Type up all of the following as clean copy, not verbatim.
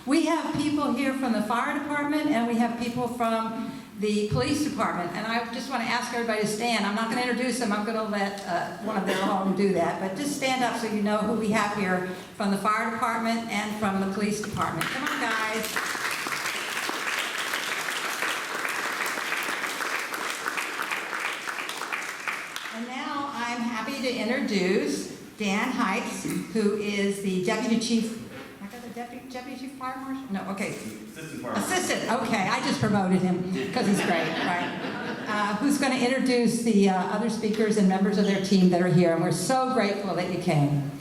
We have people here from the fire department and we have people from the police department. And I just want to ask everybody to stand. I'm not going to introduce them. I'm going to let one of their own do that. But just stand up so you know who we have here from the fire department and from the police department. Come on, guys. And now I'm happy to introduce Dan Heights, who is the Deputy Chief. I got the Deputy Chief Fire Marshal? No, okay. Assistant Fire Marshal. Assistant, okay. I just promoted him because he's great, right? Who's going to introduce the other speakers and members of their team that are here. And we're so grateful that you came.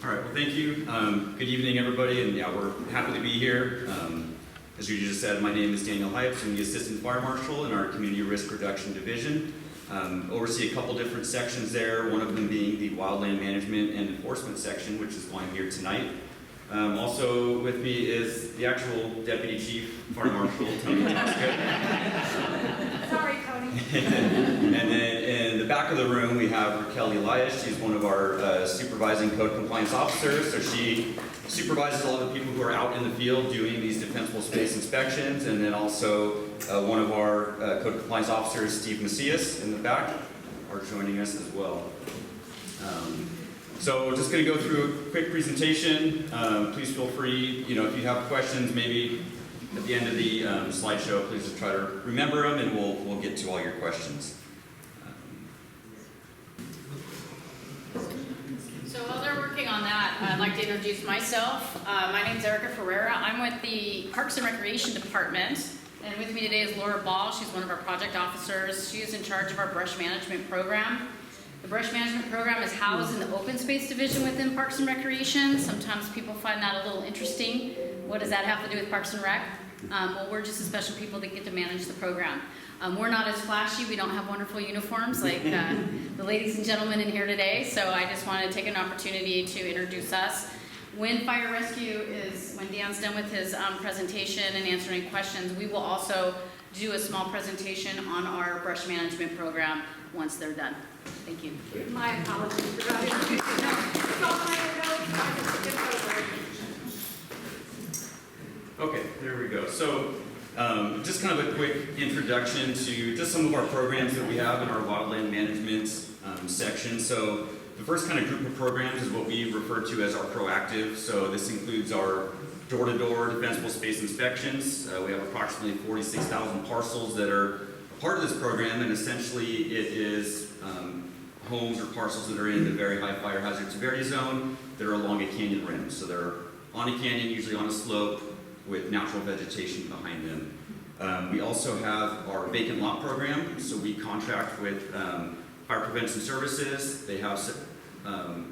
All right, well, thank you. Good evening, everybody, and yeah, we're happy to be here. As you just said, my name is Daniel Hypes. I'm the Assistant Fire Marshal in our Community Risk Reduction Division. Oversee a couple different sections there, one of them being the Wildland Management and Enforcement section, which is why I'm here tonight. Also with me is the actual Deputy Chief Fire Marshal, Tony. Sorry, Tony. And then in the back of the room, we have Raquel Elias. She's one of our supervising code compliance officers. So she supervises a lot of the people who are out in the field doing these defensible space inspections. And then also one of our code compliance officers, Steve Macias, in the back, are joining us as well. So just going to go through a quick presentation. Please feel free, if you have questions, maybe at the end of the slideshow, please just try to remember them, and we'll get to all your questions. So while they're working on that, I'd like to introduce myself. My name is Erica Ferreira. I'm with the Parks and Recreation Department, and with me today is Laura Ball. She's one of our project officers. She is in charge of our brush management program. The brush management program is housed in the open space division within Parks and Recreation. Sometimes people find that a little interesting. What does that have to do with Parks and Rec? Well, we're just the special people that get to manage the program. We're not as flashy. We don't have wonderful uniforms like the ladies and gentlemen in here today. So I just wanted to take an opportunity to introduce us. When Fire Rescue when Dan's done with his presentation and answering questions, we will also do a small presentation on our brush management program once they're done. Thank you. My apologies for not introducing them. It's all my notes. I just skip over. Okay, there we go. So just kind of a quick introduction to just some of our programs that we have in our wildland management section. So the first kind of group of programs is what we refer to as our proactive. So this includes our door-to-door defensible space inspections. We have approximately 46,000 parcels that are a part of this program, and essentially it is homes or parcels that are in the very high fire hazard severity zone that are along a canyon rim. So they're on a canyon, usually on a slope, with natural vegetation behind them. We also have our vacant lot program. So we contract with Fire Prevention Services. They have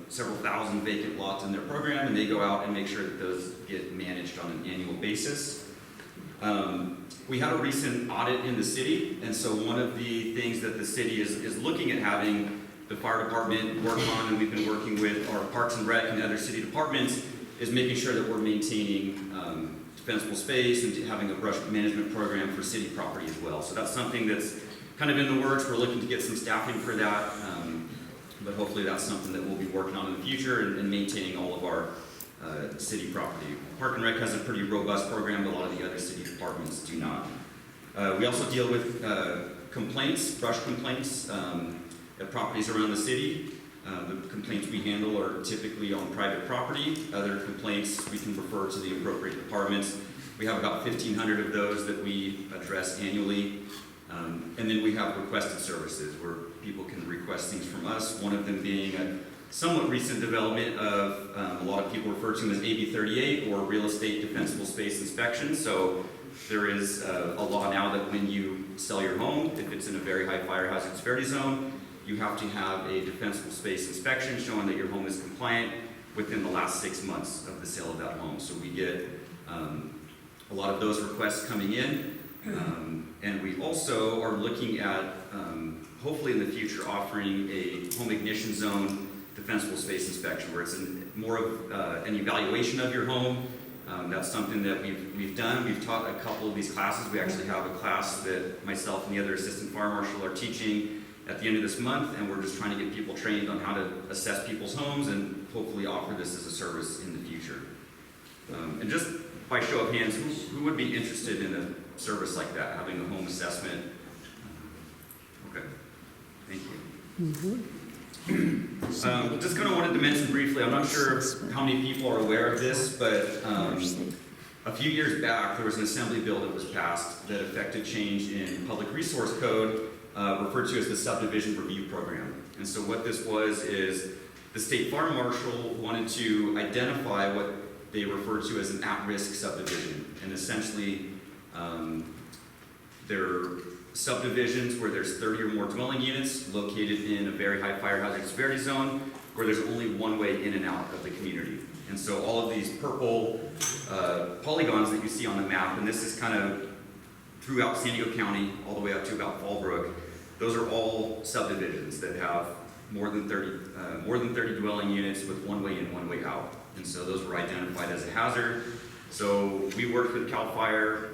several thousand vacant lots in their program, and they go out and make sure that those get managed on an annual basis. We had a recent audit in the city, and so one of the things that the city is looking at having the fire department work on, and we've been working with our Parks and Rec and other city departments, is making sure that we're maintaining defensible space and having a brush management program for city property as well. So that's something that's kind of in the works. We're looking to get some staffing for that, but hopefully that's something that we'll be working on in the future and maintaining all of our city property. Park and Rec has a pretty robust program, but a lot of the other city departments do not. We also deal with complaints, brush complaints at properties around the city. The complaints we handle are typically on private property. Other complaints we can refer to the appropriate departments. We have about 1,500 of those that we address annually. And then we have requested services where people can request things from us, one of them being a somewhat recent development of a lot of people refer to them as AB 38 or real estate defensible space inspection. So there is a law now that when you sell your home, if it's in a very high fire hazard severity zone, you have to have a defensible space inspection showing that your home is compliant within the last 6 months of the sale of that home. So we get a lot of those requests coming in. And we also are looking at, hopefully in the future, offering a home ignition zone defensible space inspection, where it's more of an evaluation of your home, That's something that we've done. We've taught a couple of these classes. We actually have a class that myself and the other assistant fire marshal are teaching at the end of this month, and we're just trying to get people trained on how to assess people's homes and hopefully offer this as a service in the future. And just by show of hands, who would be interested in a service like that, having a home assessment? Okay, thank you. Just kind of wanted to mention briefly, I'm not sure how many people are aware of this, but a few years back there was an assembly bill that was passed that affected change in public resource code, referred to as the subdivision review program. And so what this was is the state fire marshal wanted to identify what they refer to as an at-risk subdivision. And essentially, they're subdivisions where there's 30 or more dwelling units located in a very high fire hazard severity zone where there's only one way in and out of the community. And so all of these purple polygons that you see on the map, and this is kind of throughout San Diego County all the way up to about Fallbrook, those are all subdivisions that have more than 30 dwelling units with one way in, one way out. And so those were identified as a hazard. So we worked with CAL FIRE,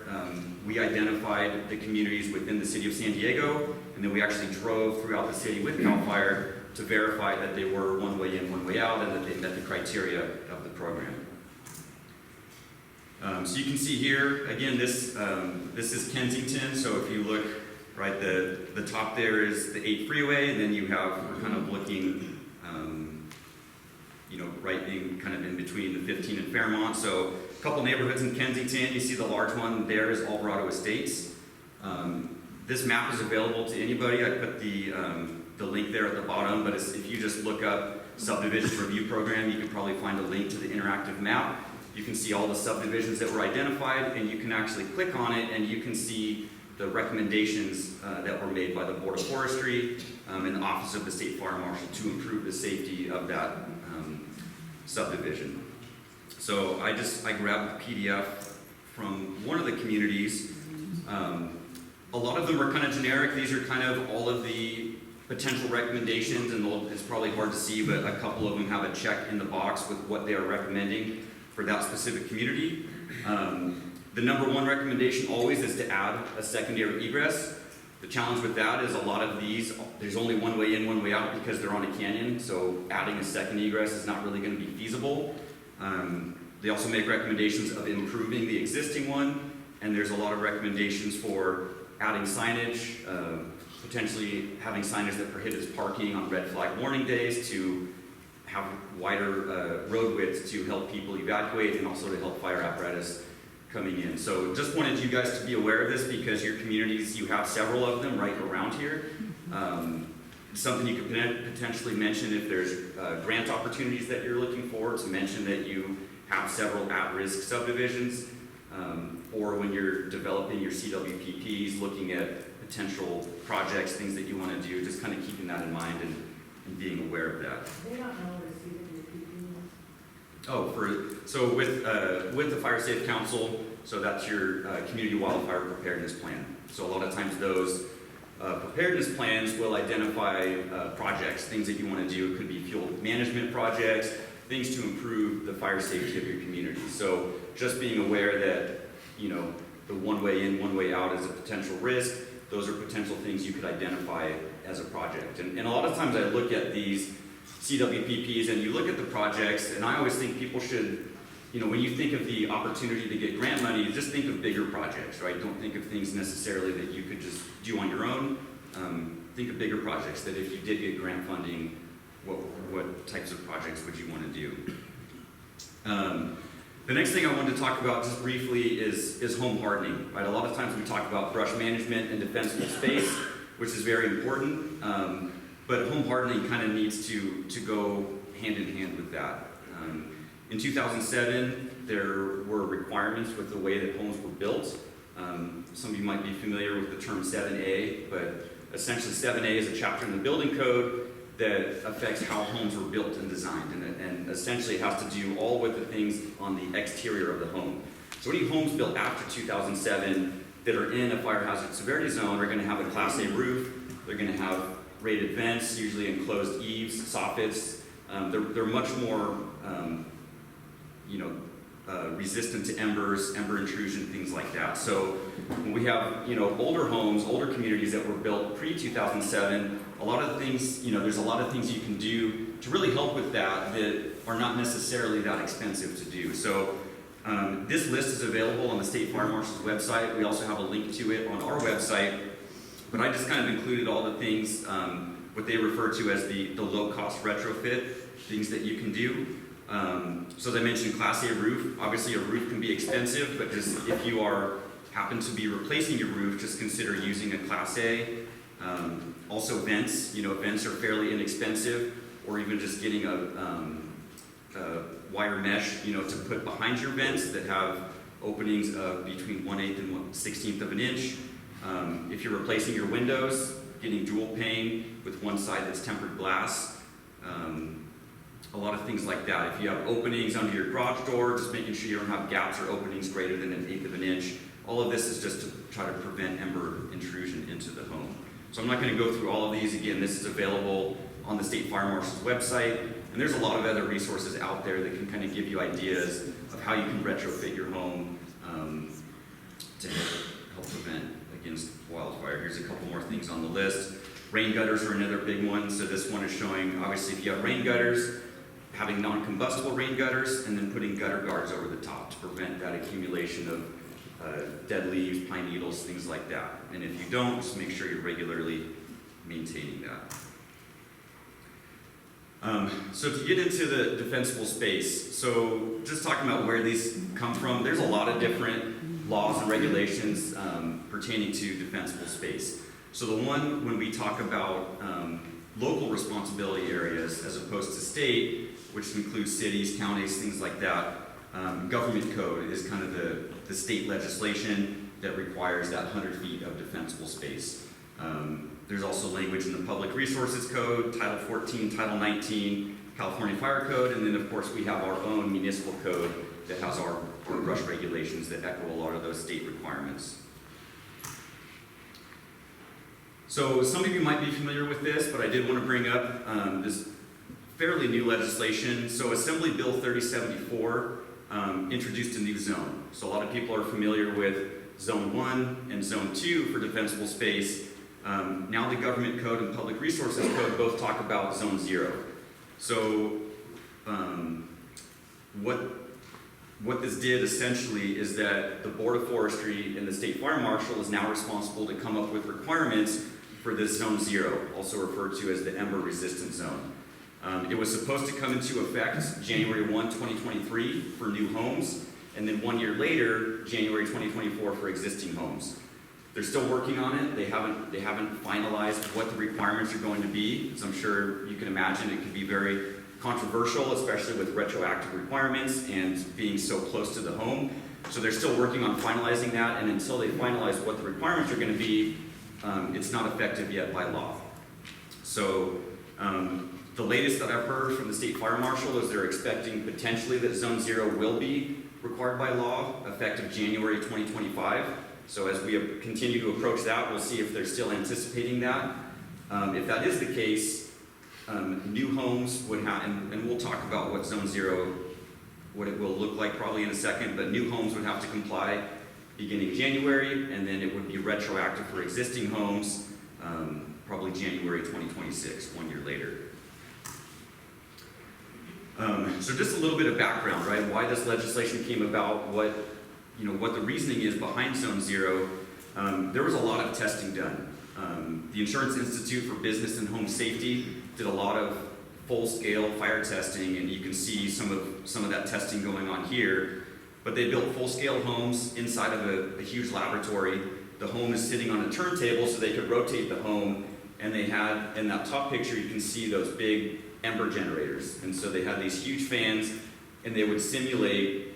we identified the communities within the city of San Diego, and then we actually drove throughout the city with CAL FIRE to verify that they were one way in, one way out, and that they met the criteria of the program. So you can see here, again, this is Kensington. So if you look, right, the top there is the 8 freeway, and then you have, we're kind of looking, you know, right in kind of in between the 15 and Fairmont. So a couple neighborhoods in Kensington. You see the large one there is Alvarado Estates. This map is available to anybody. I put the link there at the bottom, but if you just look up subdivision review program, you can probably find a link to the interactive map. You can see all the subdivisions that were identified, and you can actually click on it, and you can see the recommendations that were made by the Board of Forestry and the Office of the State Fire Marshal to improve the safety of that subdivision. So I grabbed a PDF from one of the communities. A lot of them are kind of generic. These are kind of all of the potential recommendations, and it's probably hard to see, but a couple of them have a check in the box with what they are recommending for that specific community. The number one recommendation always is to add a secondary egress. The challenge with that is a lot of these, there's only one way in, one way out because they're on a canyon, so adding a second egress is not really going to be feasible. They also make recommendations of improving the existing one, and there's a lot of recommendations for adding signage, potentially having signage that prohibits parking on red flag warning days, to have wider road widths to help people evacuate, and also to help fire apparatus coming in. So just wanted you guys to be aware of this because your communities, you have several of them right around here. Something you could potentially mention if there's grant opportunities that you're looking for, to mention that you have several at-risk subdivisions, or when you're developing your CWPPs, looking at potential projects, things that you want to do, just kind of keeping that in mind and being aware of that. They don't know what a CWPP is. Oh, so with the Fire Safe Council, so that's your community wildfire preparedness plan. So a lot of times those preparedness plans will identify projects, things that you want to do. It could be fuel management projects, things to improve the fire safety of your community. So just being aware that, you know, the one way in, one way out is a potential risk. Those are potential things you could identify as a project. And a lot of times I look at these CWPPs and you look at the projects, and I always think people should, you know, when you think of the opportunity to get grant money, just think of bigger projects, right? Don't think of things necessarily that you could just do on your own. Think of bigger projects, that if you did get grant funding, what types of projects would you want to do? The next thing I wanted to talk about just briefly is home hardening, right? A lot of times we talk about brush management and defensible space, which is very important, but home hardening kind of needs to go hand in hand with that. In 2007, there were requirements with the way that homes were built. Some of you might be familiar with the term 7A, but essentially 7A is a chapter in the building code that affects how homes were built and designed, and essentially it has to do all with the things on the exterior of the home. So any homes built after 2007 that are in a fire hazard severity zone are going to have a Class A roof. They're going to have rated vents, usually enclosed eaves, soffits. They're much more, you know, resistant to embers, ember intrusion, things like that. So when we have, older homes, older communities that were built pre-2007, a lot of things, there's a lot of things you can do to really help with that are not necessarily that expensive to do. So this list is available on the State Fire Marshal's website. We also have a link to it on our website, but I just kind of included all the things, what they refer to as the low-cost retrofit, things that you can do. So as I mentioned, Class A roof. Obviously a roof can be expensive, but just if you happen to be replacing your roof, just consider using a Class A. Also vents, vents are fairly inexpensive, or even just getting a wire mesh, to put behind your vents that have openings of between 1/8 and 1/16 of an inch. If you're replacing your windows, getting dual pane with one side that's tempered glass. A lot of things like that. If you have openings under your garage door, just making sure you don't have gaps or openings greater than 1/8 of an inch. All of this is just to try to prevent ember intrusion into the home. So I'm not going to go through all of these. Again, this is available on the State Fire Marshal's website, and there's a lot of other resources out there that can kind of give you ideas of how you can retrofit your home to help prevent against wildfire. Here's a couple more things on the list. Rain gutters are another big one. So this one is showing, obviously, if you have rain gutters, having non-combustible rain gutters, and then putting gutter guards over the top to prevent that accumulation of dead leaves, pine needles, things like that. And if you don't, just make sure you're regularly maintaining that. So to get into the defensible space, so just talking about where these come from, there's a lot of different laws and regulations pertaining to defensible space. So the one, when we talk about local responsibility areas as opposed to state, which includes cities, counties, things like that, government code is kind of the state legislation that requires that 100 feet of defensible space. There's also language in the Public Resources Code, Title 14, Title 19, California Fire Code, and then of course we have our own municipal code that has our brush regulations that echo a lot of those state requirements. So some of you might be familiar with this, but I did want to bring up this fairly new legislation. So Assembly Bill 3074 introduced a new zone. So a lot of people are familiar with Zone 1 and Zone 2 for defensible space. Now the Government Code and Public Resources Code both talk about Zone 0. So what this did essentially is that the Board of Forestry and the State Fire Marshal is now responsible to come up with requirements for this Zone 0, also referred to as the ember resistant zone. It was supposed to come into effect January 1, 2023 for new homes, and then 1 year later, January 2024 for existing homes. They're still working on it. They haven't finalized what the requirements are going to be. As I'm sure you can imagine, it could be very controversial, especially with retroactive requirements and being so close to the home. So they're still working on finalizing that, and until they finalize what the requirements are going to be, it's not effective yet by law. So the latest that I've heard from the State Fire Marshal is they're expecting potentially that Zone 0 will be required by law effective January 2025. So as we continue to approach that, we'll see if they're still anticipating that. If that is the case, new homes would have, and we'll talk about what Zone 0, what it will look like probably in a second, but new homes would have to comply beginning January, and then it would be retroactive for existing homes, probably January 2026, 1 year later. So just a little bit of background, right? Why this legislation came about, what the reasoning is behind Zone 0. There was a lot of testing done. The Insurance Institute for Business and Home Safety did a lot of full-scale fire testing, and you can see some of that testing going on here. But they built full-scale homes inside of a huge laboratory. The home is sitting on a turntable so they could rotate the home, and they had, in that top picture, you can see those big ember generators. And so they had these huge fans, and they would simulate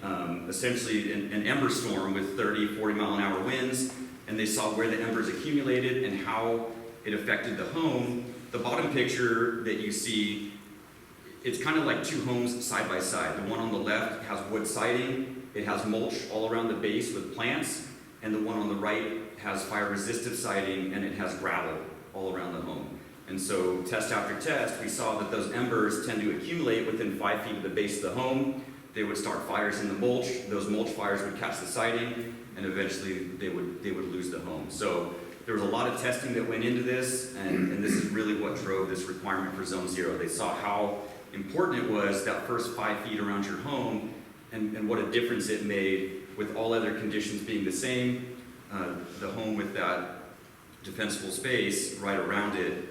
essentially an ember storm with 30, 40 mile an hour winds, and they saw where the embers accumulated and how it affected the home. The bottom picture that you see, it's kind of like two homes side by side. The one on the left has wood siding, it has mulch all around the base with plants, and the one on the right has fire-resistant siding, and it has gravel all around the home. And so test after test, we saw that those embers tend to accumulate within 5 feet of the base of the home. they would start fires in the mulch. Those mulch fires would catch the siding, and eventually they would lose the home. So there was a lot of testing that went into this, and this is really what drove this requirement for Zone 0. They saw how important it was that first 5 feet around your home, and what a difference it made with all other conditions being the same. The home with that defensible space right around it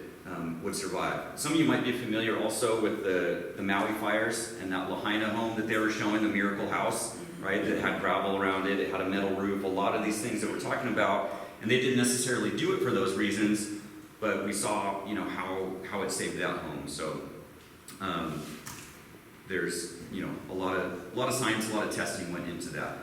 would survive. Some of you might be familiar also with the Maui fires and that Lahaina home that they were showing, the Miracle House, right? That had gravel around it, it had a metal roof, a lot of these things that we're talking about, and they didn't necessarily do it for those reasons, but we saw, you know, how it saved that home. So there's, you know, a lot of science, a lot of testing went into that.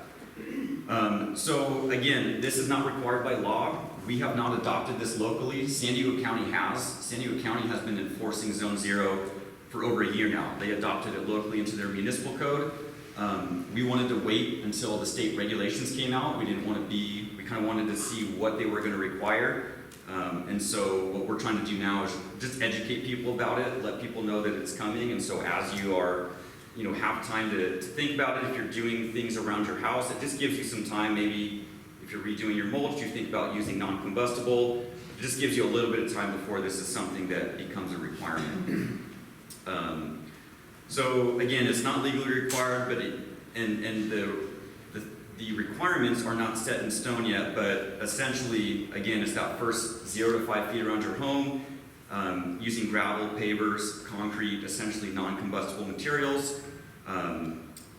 So again, this is not required by law. We have not adopted this locally. San Diego County has. San Diego County has been enforcing Zone 0 for over a year now. They adopted it locally into their municipal code. We wanted to wait until the state regulations came out. We kind of wanted to see what they were going to require. And so what we're trying to do now is just educate people about it, let people know that it's coming. And so as you are, you know, have time to think about it, if you're doing things around your house, it just gives you some time. Maybe if you're redoing your mulch, you think about using non-combustible. It just gives you a little bit of time before this is something that becomes a requirement. So again, it's not legally required, but the requirements are not set in stone yet, but essentially, again, it's that first 0 to 5 feet around your home, using gravel, pavers, concrete, essentially non-combustible materials,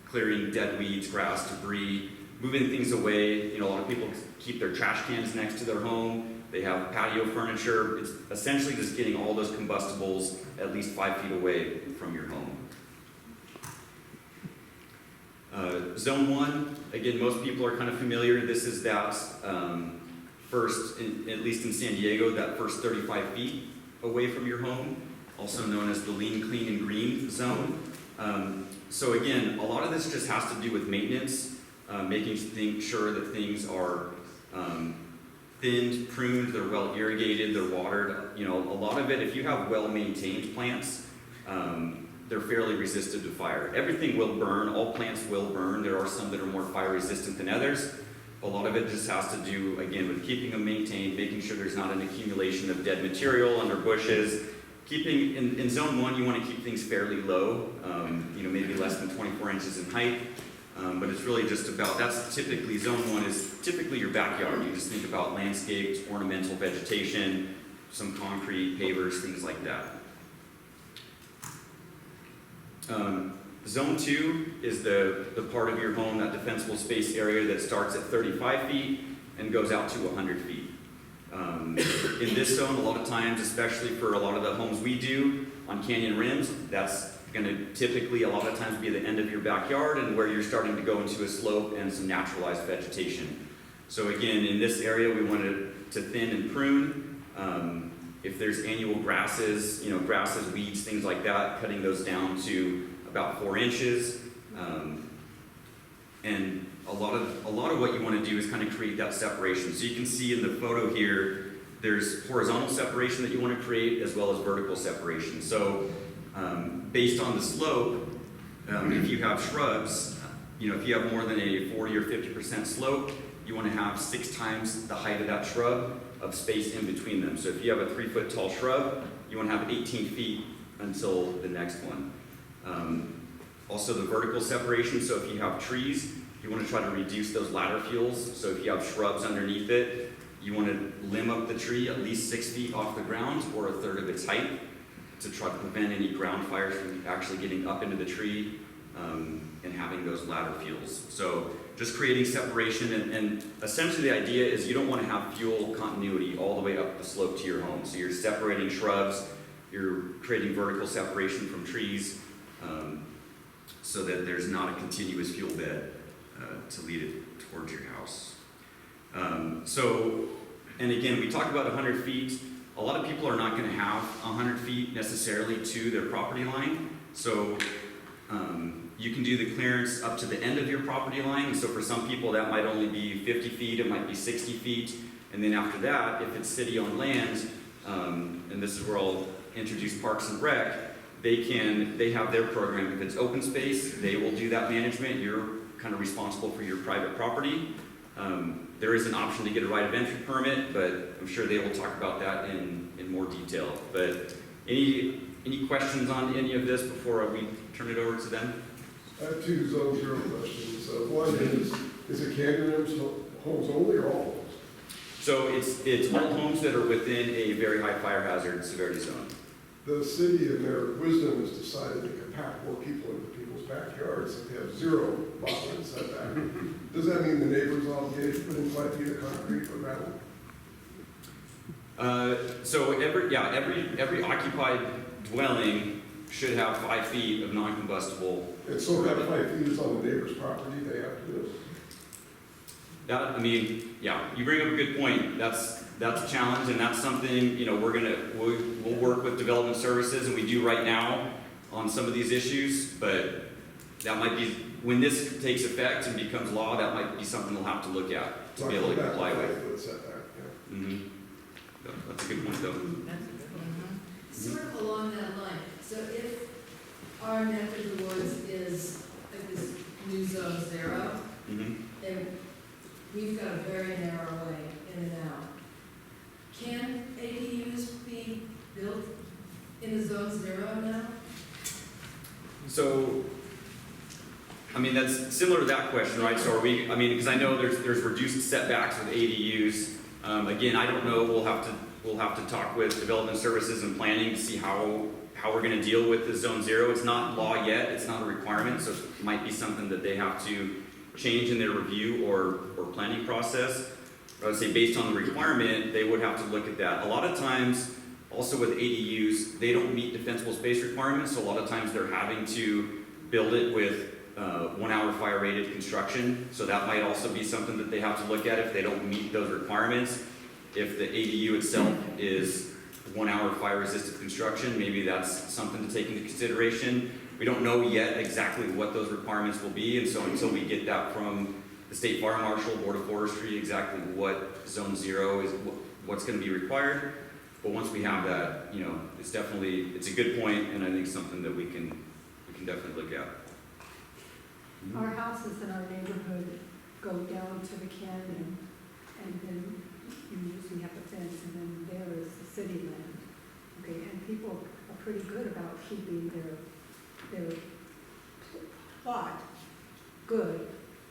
clearing dead weeds, grass, debris, moving things away. You know, a lot of people keep their trash cans next to their home. They have patio furniture. It's essentially just getting all those combustibles at least 5 feet away from your home. Zone 1, again, most people are kind of familiar. This is that first, at least in San Diego, that first 35 feet away from your home, also known as the lean, clean, and green zone. So again, a lot of this just has to do with maintenance, making sure that things are thinned, pruned, they're well irrigated, they're watered. You know, a lot of it, if you have well-maintained plants, they're fairly resistant to fire. Everything will burn, all plants will burn. There are some that are more fire resistant than others. A lot of it just has to do, again, with keeping them maintained, making sure there's not an accumulation of dead material under bushes. Keeping, in Zone 1, you want to keep things fairly low, you know, maybe less than 24 inches in height. But it's really just about, that's typically, Zone 1 is typically your backyard. You just think about landscapes, ornamental vegetation, some concrete, pavers, things like that. Zone 2 is the part of your home, that defensible space area that starts at 35 feet and goes out to 100 feet. In this zone, a lot of times, especially for a lot of the homes we do on canyon rims, that's going to typically a lot of times be the end of your backyard and where you're starting to go into a slope and some naturalized vegetation. So again, in this area, we wanted to thin and prune. If there's annual grasses, you know, grasses, weeds, things like that, cutting those down to about 4 inches. And a lot of what you want to do is kind of create that separation. So you can see in the photo here, there's horizontal separation that you want to create as well as vertical separation. So based on the slope, if you have shrubs, you know, if you have more than a 40 or 50% slope, you want to have 6 times the height of that shrub of space in between them. So if you have a 3-foot tall shrub, you want to have 18 feet until the next one. Also the vertical separation, so if you have trees, you want to try to reduce those ladder fuels. So if you have shrubs underneath it, you want to limb up the tree at least 6 feet off the ground or 1/3 of its height to try to prevent any ground fires from actually getting up into the tree and having those ladder fuels. So just creating separation, and essentially the idea is you don't want to have fuel continuity all the way up the slope to your home. So you're separating shrubs, you're creating vertical separation from trees, so that there's not a continuous fuel bed to lead it towards your house. And again, we talk about 100 feet. A lot of people are not going to have 100 feet necessarily to their property line. So you can do the clearance up to the end of your property line. So for some people that might only be 50 feet, it might be 60 feet. And then after that, if it's city-owned land, and this is where I'll introduce Parks and Rec, they have their program. If it's open space, they will do that management. You're kind of responsible for your private property. There is an option to get a right of entry permit, but I'm sure they will talk about that in more detail. But any questions on any of this before we turn it over to them? I have two zone zero questions. One is it Canyon homes only or all homes? So it's all homes that are within a very high fire hazard severity zone. The city in their wisdom has decided they can pack more people into people's backyards if they have zero buffer and setback. Does that mean the neighbor's obligated to put in 5 feet of concrete or gravel? So every occupied dwelling should have 5 feet of non-combustible. And so that 5 feet is on the neighbor's property, they have to do it. You bring up a good point. That's a challenge, and that's something, we'll work with development services, and we do right now on some of these issues, but that might be, when this takes effect and becomes law, that might be something we'll have to look at to be able to comply with. Mm-hmm. That's a good point, though. Sort of along that line, so if our neck of the woods is like this new zone 0, Mm-hmm. and we've got a very narrow way in and out, can ADUs be built in the zone 0 now? So, that's similar to that question, right? So because I know there's reduced setbacks with ADUs. Again, I don't know, we'll have to talk with development services and planning to see how we're gonna deal with the zone 0. It's not law yet, it's not a requirement, so it might be something that they have to change in their review or planning process. I would say based on the requirement, they would have to look at that. A lot of times, also with ADUs, they don't meet defensible space requirements, so a lot of times they're having to build it with 1 hour fire rated construction. So that might also be something that they have to look at if they don't meet those requirements. If the ADU itself is 1 hour fire resistant construction, maybe that's something to take into consideration. We don't know yet exactly what those requirements will be, and so until we get that from the State Fire Marshal, Board of Forestry, exactly what zone 0 is, what's going to be required. But once we have that, it's a good point, and I think something that we can definitely look at. Our houses in our neighborhood go down to the canyon, and then you usually have a fence, and then there is the city land. Okay, and people are pretty good about keeping their plot good,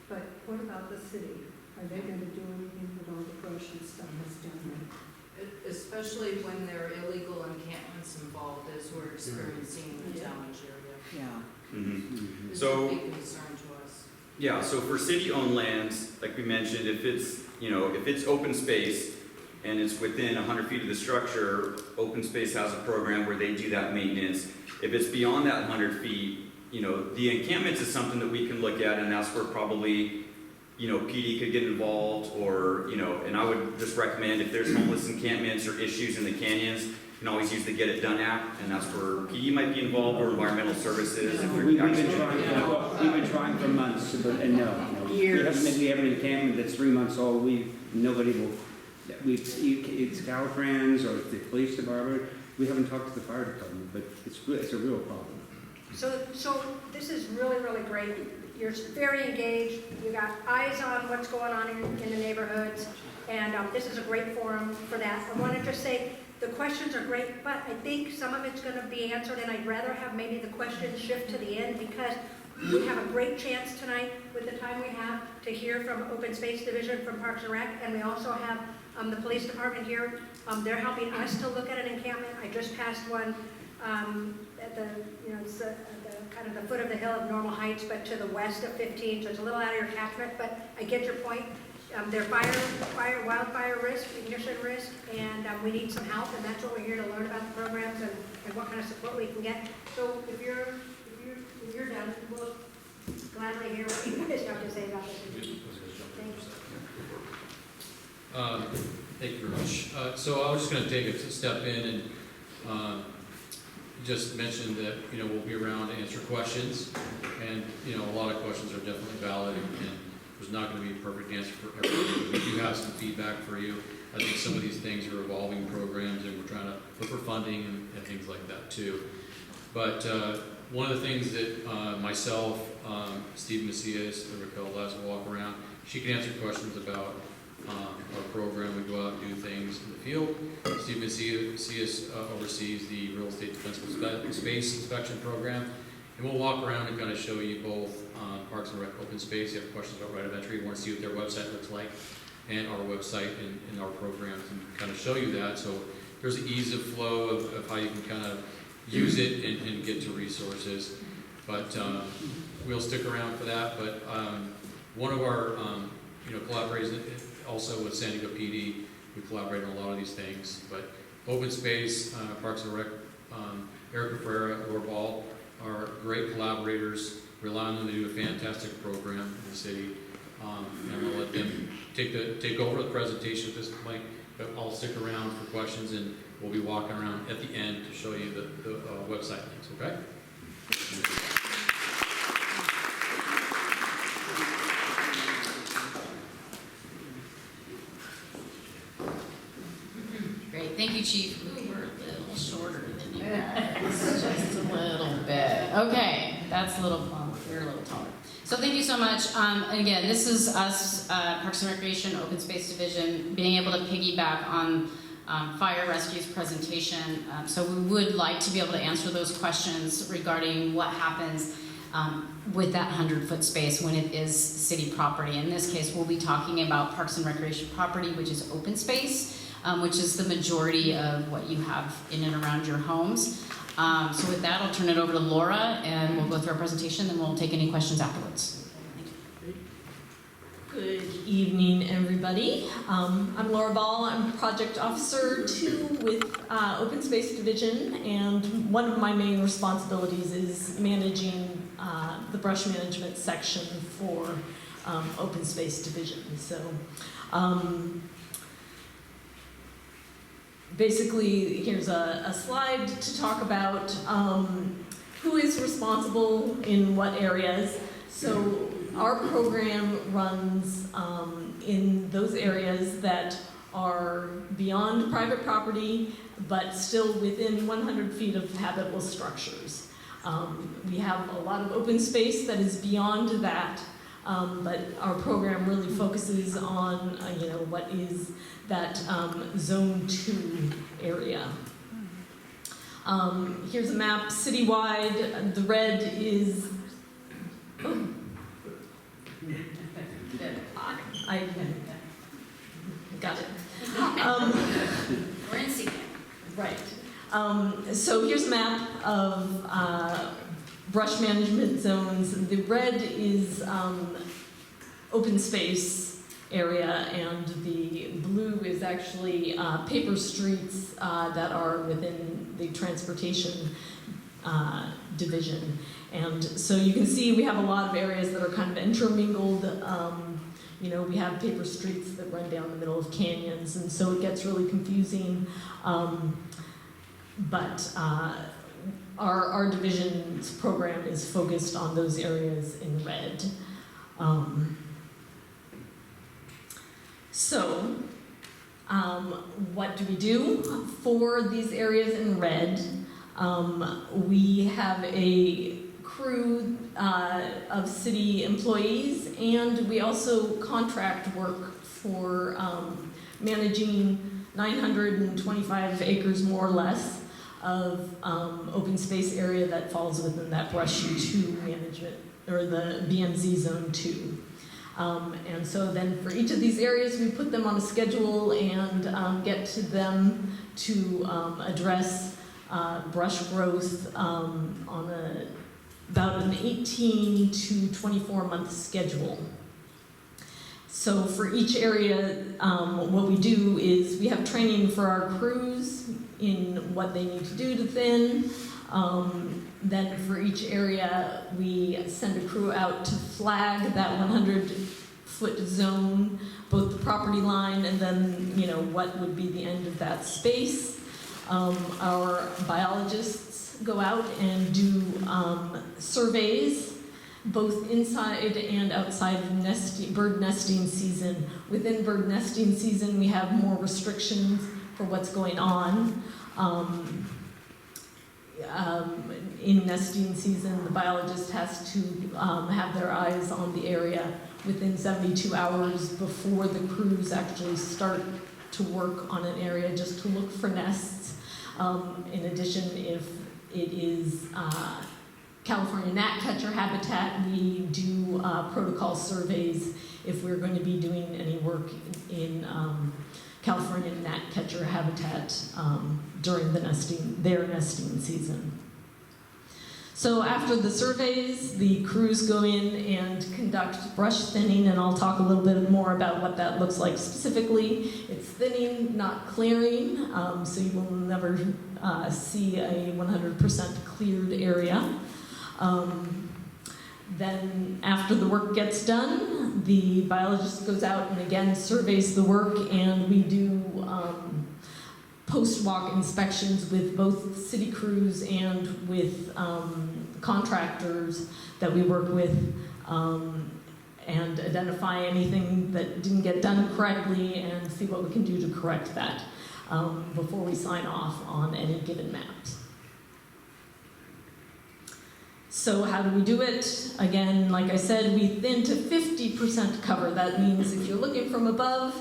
but what about the city? Are they gonna do anything with all the brush and stuff that's down there? Especially when there are illegal encampments involved, as we're experiencing in the Talmadge area. Yeah. Mm-hmm. It's So, a big concern to us. yeah, so for city-owned lands, like we mentioned, if it's open space and it's within 100 feet of the structure, open space has a program where they do that maintenance. If it's beyond that 100 feet, the encampments is something that we can look at, and that's where probably, PD could get involved, or, and I would just recommend if there's homeless encampments or issues in the canyons, you can always use the Get It Done app, and that's where PD might be involved, or environmental services. If We've they're been trying for months, and no. Years. We have an encampment that's 3 months old, nobody will, it's Caltrans or the police department, we haven't talked to the fire department, but it's a real problem. So this is really, really great. You're very engaged. You got eyes on what's going on in the neighborhoods, and this is a great forum for that. I want to just say the questions are great, but I think some of it's going to be answered, and I'd rather have maybe the questions shift to the end, because we have a great chance tonight with the time we have to hear from Open Space Division from Parks and Rec, and we also have the police department here. They're helping us to look at an encampment. I just passed one at the, it's the kind of the foot of the hill of Normal Heights, but to the west of 15, so it's a little out of your catchment, but I get your point. They're wildfire risk, ignition risk, and we need some help, and that's what we're here to learn about the programs and what kind of support we can get. So if you're done, we'll gladly hear what you guys have to say about this. Thank you very much. So I was just going to take a step in and just mention that we'll be around to answer questions, and a lot of questions are definitely valid, and there's not going to be a perfect answer for everything. We do have some feedback for you. I think some of these things are evolving programs, and we're trying to look for funding and things like that too. But one of the things that myself, Steve Macias, and Raquel Les will walk around, she can answer questions about our program. We go out and do things in the field. Steve Macias oversees the real estate defensible space inspection program. And we'll walk around and kind of show you both Parks and Rec open space. You have questions about right of entry, you want to see what their website looks like, and our website and our programs, and kind of show you that. So there's an ease of flow of how you can kind of use it and get to resources. But we'll stick around for that. But one of our collaborators, also with San Diego PD, we collaborate on a lot of these things. But open space, Parks and Rec, Erica Ferreira, Laura Ball are great collaborators. Rely on them to do a fantastic program in the city. And we'll let them take over the presentation at this point. But I'll stick around for questions, and we'll be walking around at the end to show you the website links, okay? Great, thank you, Chief. Ooh, we're a little shorter than you guys, just a little bit. Okay, that's a little plump, you're a little taller. So thank you so much. And again, this is us, Parks and Recreation, Open Space Division, being able to piggyback on Fire Rescue's presentation. So we would like to be able to answer those questions regarding what happens with that 100-foot space when it is city property. In this case, we'll be talking about Parks and Recreation property, which is open space, which is the majority of what you have in and around your homes. So with that, I'll turn it over to Laura, and we'll go through our presentation, and we'll take any questions afterwards. Good evening, everybody. I'm Laura Ball. I'm Project Officer 2 with Open Space Division, and one of my main responsibilities is managing the brush management section for Open Space Division. So basically, here's a slide to talk about who is responsible in what areas. So our program runs in those areas that are beyond private property, but still within 100 feet of habitable structures. We have a lot of open space that is beyond that, but our program really focuses on what is that Zone 2 area. Here's a map citywide. The red is. Oh. I got it. We're in secret. Right. So here's a map of brush management zones. The red is open space area, and the blue is actually paper streets that are within the transportation division. And so you can see we have a lot of areas that are kind of intermingled. We have paper streets that run down the middle of canyons, and so it gets really confusing. But our division's program is focused on those areas in red. So what do we do for these areas in red? We have a crew of city employees, and we also contract work for managing 925 acres more or less of open space area that falls within that brush 2 management, or the BMZ Zone 2. And so then for each of these areas, we put them on a schedule and get to them to address brush growth on about an 18 to 24 month schedule. So for each area, what we do is we have training for our crews in what they need to do to thin. Then for each area, we send a crew out to flag that 100-foot zone, both the property line and then, what would be the end of that space. Our biologists go out and do surveys, both inside and outside of bird nesting season. Within bird nesting season, we have more restrictions for what's going on. in nesting season, the biologist has to have their eyes on the area within 72 hours before the crews actually start to work on an area, just to look for nests. In addition, if it is California gnatcatcher habitat, we do protocol surveys if we're going to be doing any work in California gnatcatcher habitat during their nesting season. So after the surveys, the crews go in and conduct brush thinning, and I'll talk a little bit more about what that looks like specifically. It's thinning, not clearing, so you will never see a 100% cleared area. Then after the work gets done, the biologist goes out and again surveys the work, and we do post-walk inspections with both city crews and with contractors that we work with, and identify anything that didn't get done correctly and see what we can do to correct that before we sign off on any given maps. So how do we do it? Again, like I said, we thin to 50% cover. That means if you're looking from above,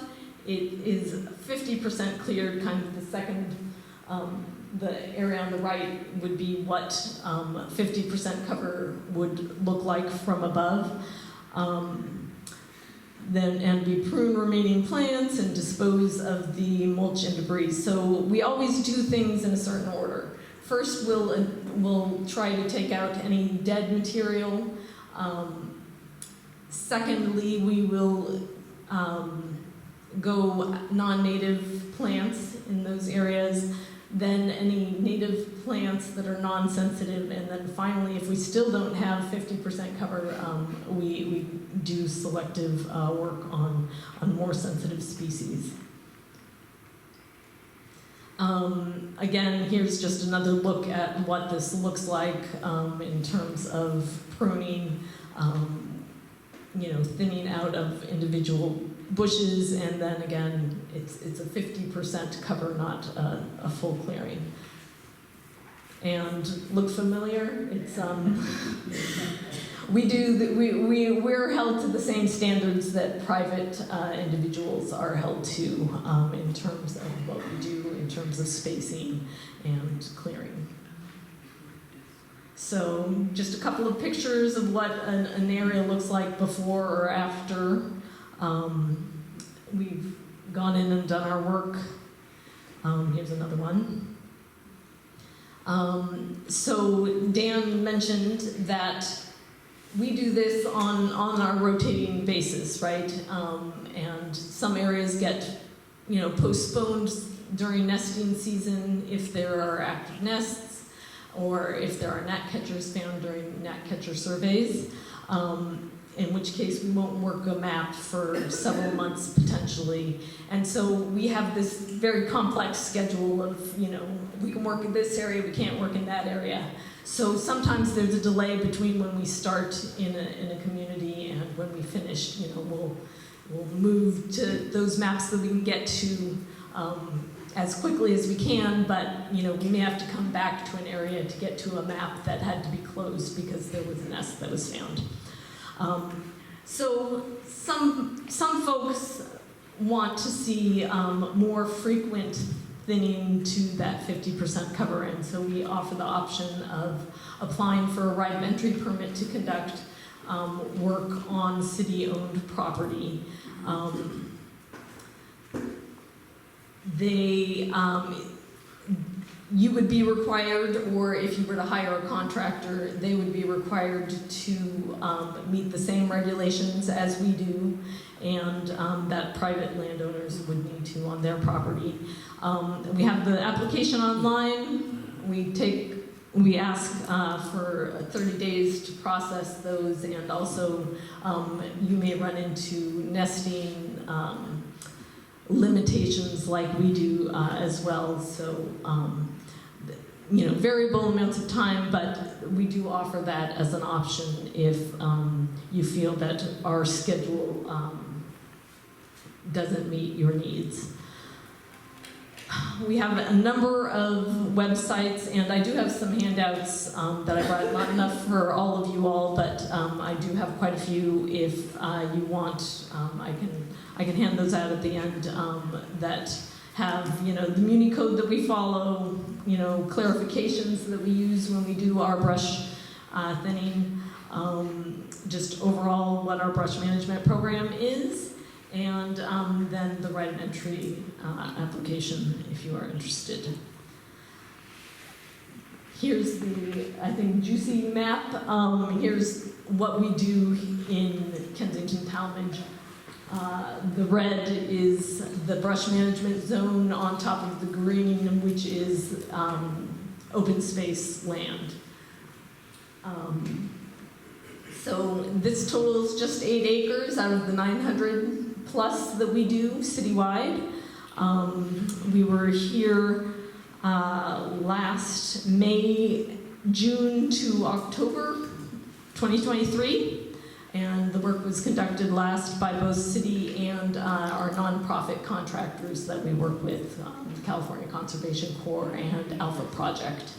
it is 50% cleared, kind of the second, the area on the right would be what 50% cover would look like from above. And we prune remaining plants and dispose of the mulch and debris. So we always do things in a certain order. First, we'll try to take out any dead material. Secondly, we will go non-native plants in those areas, then any native plants that are non-sensitive, and then finally, if we still don't have 50% cover, we do selective work on more sensitive species. Again, here's just another look at what this looks like in terms of pruning, thinning out of individual bushes, and then again, it's a 50% cover, not a full clearing. And look familiar? It's we're held to the same standards that private individuals are held to in terms of what we do in terms of spacing and clearing. So just a couple of pictures of what an area looks like before or after. We've gone in and done our work. Here's another one. So Dan mentioned that we do this on our rotating basis, right? And some areas get, postponed during nesting season if there are active nests, or if there are gnatcatchers found during gnatcatcher surveys. In which case we won't work a map for several months potentially. And so we have this very complex schedule of, we can work in this area, we can't work in that area. So sometimes there's a delay between when we start in a community and when we finish. We'll move to those maps that we can get to as quickly as we can, but we may have to come back to an area to get to a map that had to be closed because there was a nest that was found. So some folks want to see more frequent thinning to that 50% cover, and so we offer the option of applying for a right of entry permit to conduct work on city-owned property. You would be required, or if you were to hire a contractor, they would be required to meet the same regulations as we do, and that private landowners would need to on their property. We have the application online. We ask for 30 days to process those, and also you may run into nesting limitations like we do as well. So, variable amounts of time, but we do offer that as an option if you feel that our schedule doesn't meet your needs. We have a number of websites, and I do have some handouts that I brought. Not enough for all of you all, but I do have quite a few. If you want, I can hand those out at the end that have, the Muni code that we follow, clarifications that we use when we do our brush thinning, just overall what our brush management program is. And then the right of entry application, if you are interested. Here's the, I think, juicy map. Here's what we do in Kensington Talmadge. The red is the brush management zone on top of the green, which is open space land. So this totals just 8 acres out of the 900 plus that we do citywide. We were here last June to October 2023, and the work was conducted last by both city and our nonprofit contractors that we work with, California Conservation Corps and Alpha Project.